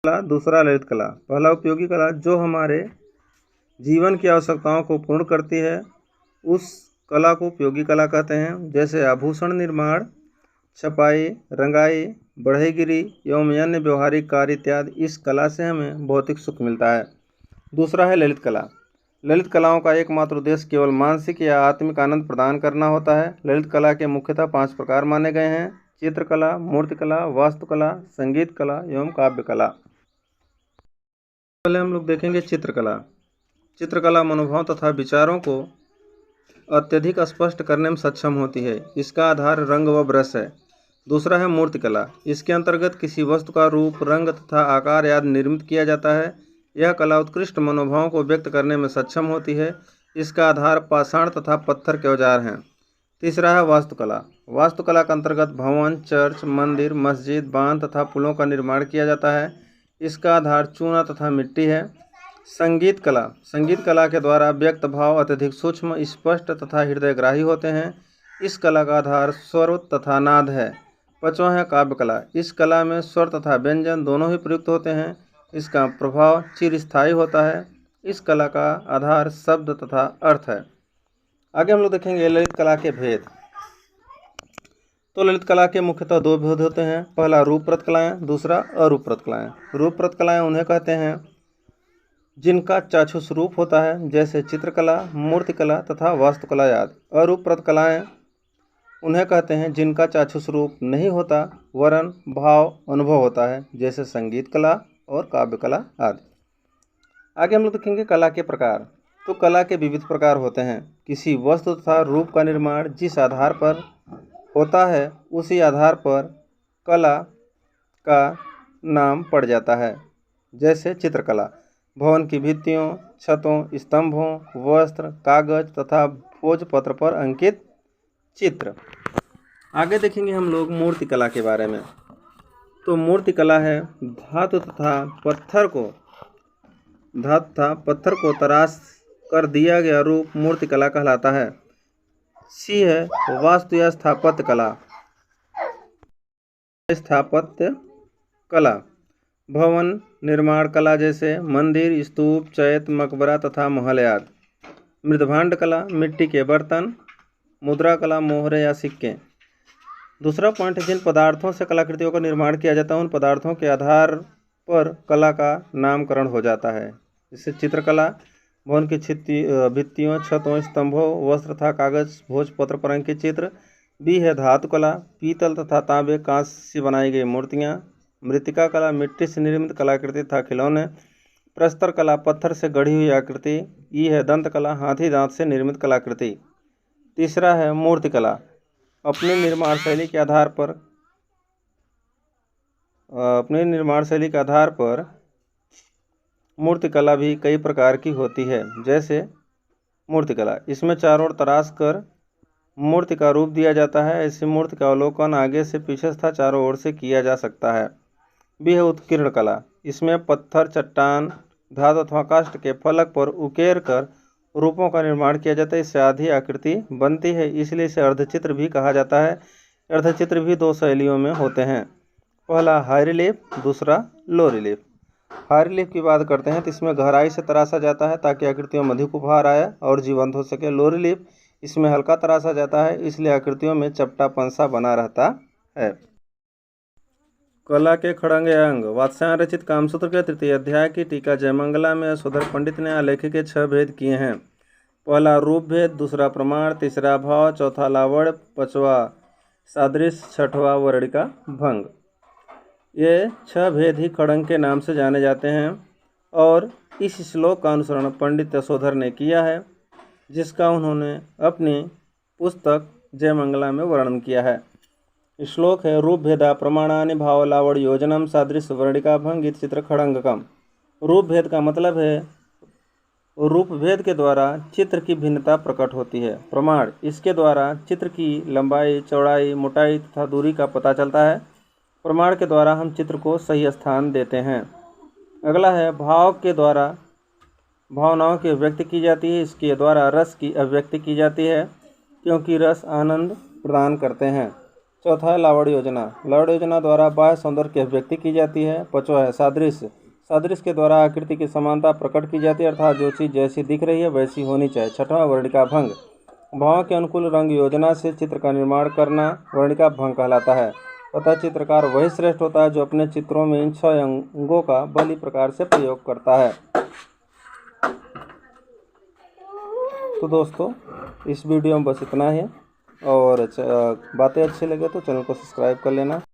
कला, दूसरा ललित कला। पहला उपयोगी कला जो हमारे जीवन की आवश्यकताओं को पूर्ण करती है उस कला को उपयोगी कला कहते हैं। जैसे आभूषण निर्माण, छपाई, रंगाई, बढ़ईगिरी एवं अन्य व्यवहारिक कार्य इत्यादि। इस कला से हमें भौतिक सुख मिलता है। दूसरा है ललित कला। ललित कलाओं का एकमात्र उद्देश्य केवल मानसिक या आत्मिक आनंद प्रदान करना होता है। ललित कला के मुख्यतः 5 प्रकार माने गए हैं: चित्रकला, मूर्तिकला, वास्तुकला, संगीत कला एवं काव्य कला। पहले हम लोग देखेंगे चित्रकला। चित्रकला मनोभाव तथा विचारों को अत्यधिक स्पष्ट करने में सक्षम होती है। इसका आधार रंग व ब्रश है। दूसरा है मूर्तिकला। इसके अंतर्गत किसी वस्तु का रूप, रंग तथा आकार आदि निर्मित किया जाता है। यह कला उत्कृष्ट मनोभावों को व्यक्त करने में सक्षम होती है। इसका आधार पाषाण तथा पत्थर के औजार हैं। तीसरा है वास्तुकला। वास्तुकला के अंतर्गत भवन, चर्च, मंदिर, मस्जिद, बांध तथा पुलों का निर्माण किया जाता है। इसका आधार चूना तथा मिट्टी है। संगीत कला। संगीत कला के द्वारा व्यक्त भाव अत्यधिक सूक्ष्म, स्पष्ट तथा हृदयग्राही होते हैं। इस कला का आधार स्वर तथा नाद है। पांचवा है काव्य कला। इस कला में स्वर तथा व्यंजन दोनों ही प्रयुक्त होते हैं। इसका प्रभाव चिरस्थायी होता है। इस कला का आधार शब्द तथा अर्थ है। आगे हम लोग देखेंगे ललित कला के भेद। तो ललित कला के मुख्यतः 2 भेद होते हैं। पहला रूपरत कलाएं, दूसरा अरूपरत कलाएं। रूपरत कलाएं उन्हें कहते हैं जिनका चाक्षुष रूप होता है, जैसे चित्रकला, मूर्तिकला तथा वास्तुकला आदि। अरूपरत कलाएं उन्हें कहते हैं जिनका चाक्षुष रूप नहीं होता वरन भाव अनुभव होता है, जैसे संगीत कला और काव्य कला आदि। आगे हम लोग देखेंगे कला के प्रकार। तो कला के विविध प्रकार होते हैं। किसी वस्तु तथा रूप का निर्माण जिस आधार पर होता है उसी आधार पर कला का नाम पड़ जाता है। जैसे चित्रकला भवन की भित्तियों, छतों, स्तंभों, वस्त्र, कागज तथा भोजपत्र पर अंकित चित्र। आगे देखेंगे हम लोग मूर्तिकला के बारे में। तो मूर्तिकला है धातु तथा पत्थर को तराश कर दिया गया रूप मूर्तिकला कहलाता है। सी है वास्तु या स्थापत्य कला। स्थापत्य कला भवन निर्माण कला जैसे मंदिर, स्तूप, चैत्य, मकबरा तथा महल आदि। मृदभांड कला मिट्टी के बर्तन। मुद्रा कला मोहरे या सिक्के। दूसरा पॉइंट है जिन पदार्थों से कलाकृतियों का निर्माण किया जाता है उन पदार्थों के आधार पर कला का नामकरण हो जाता है। जैसे चित्रकला भवन की भित्तियों, छतों, स्तंभों, वस्त्र तथा कागज भोजपत्र पर अंकित चित्र। बी है धातु कला पीतल तथा तांबे कांच से बनाई गई मूर्तियाँ। मृत्तिका कला मिट्टी से निर्मित कलाकृति तथा खिलौने। प्रस्तर कला पत्थर से गढ़ी हुई आकृति। ई है दंत कला हाथी दांत से निर्मित कलाकृति। तीसरा है मूर्तिकला अपने निर्माण शैली के आधार पर मूर्तिकला भी कई प्रकार की होती है। जैसे मूर्तिकला इसमें चारों ओर तराश कर मूर्ति का रूप दिया जाता है। ऐसी मूर्ति का अवलोकन आगे से पीछे तथा चारों ओर से किया जा सकता है। भी है उत्कीर्ण कला। इसमें पत्थर, चट्टान, धातु अथवा काष्ठ के फलक पर उकेर कर रूपों का निर्माण किया जाता है। इससे आधी आकृति बनती है, इसलिए इसे अर्धचित्र भी कहा जाता है। अर्धचित्र भी 2 शैलियों में होते हैं। पहला हाई रिलीफ, दूसरा लो रिलीफ। हाई रिलीफ की बात करते हैं तो इसमें गहराई से तराशा जाता है ताकि आकृतियों में अधिक उभार आए और जीवंत हो सके। लो रिलीफ इसमें हल्का तराशा जाता है इसलिए आकृतियों में चपटापन सा बना रहता है। कला के खड़ंग अंग। वात्स्यायन रचित कामसूत्र के 3य अध्याय की टीका जयमंगला में यशोधर पंडित ने आलेख के 6 भेद किए हैं। पहला रूप भेद, दूसरा प्रमाण, तीसरा भाव, चौथा लावण्य, 5वां सादृश्य, 6वां वर्णिका भंग। ये 6 भेद ही खड़ंग के नाम से जाने जाते हैं और इस श्लोक का अनुसरण पंडित यशोधर ने किया है जिसका उन्होंने अपनी पुस्तक जयमंगला में वर्णन किया है। श्लोक है रूप भेदा प्रमाणानि भाव लावण्य योजनम सादृश्य वर्णिका भंग चित्र खड़ंगकम। रूप भेद का मतलब है रूप भेद के द्वारा चित्र की भिन्नता प्रकट होती है। प्रमाण इसके द्वारा चित्र की लंबाई, चौड़ाई, मोटाई तथा दूरी का पता चलता है। प्रमाण के द्वारा हम चित्र को सही स्थान देते हैं। अगला है भाव के द्वारा भावनाओं की अभिव्यक्ति की जाती है। इसके द्वारा रस की अभिव्यक्ति की जाती है क्योंकि रस आनंद प्रदान करते हैं। चौथा है लावड़ योजना। लावड़ योजना द्वारा बाह्य सौंदर्य की अभिव्यक्ति की जाती है। पांचवा है सादृश्य। सादृश्य के द्वारा आकृति की समानता प्रकट की जाती है, अर्थात जो चीज़ जैसी दिख रही है वैसी होनी चाहिए। छठवां वर्णिका भंग। भावों के अनुकूल रंग योजना से चित्र का निर्माण करना वर्णिका भंग कहलाता है। अतः चित्रकार वही श्रेष्ठ होता है जो अपने चित्रों में इन 6 अंगों का भली प्रकार से प्रयोग करता है। तो दोस्तों, इस वीडियो में बस इतना ही, और बातें अच्छी लगे तो चैनल को सब्सक्राइब कर लेना।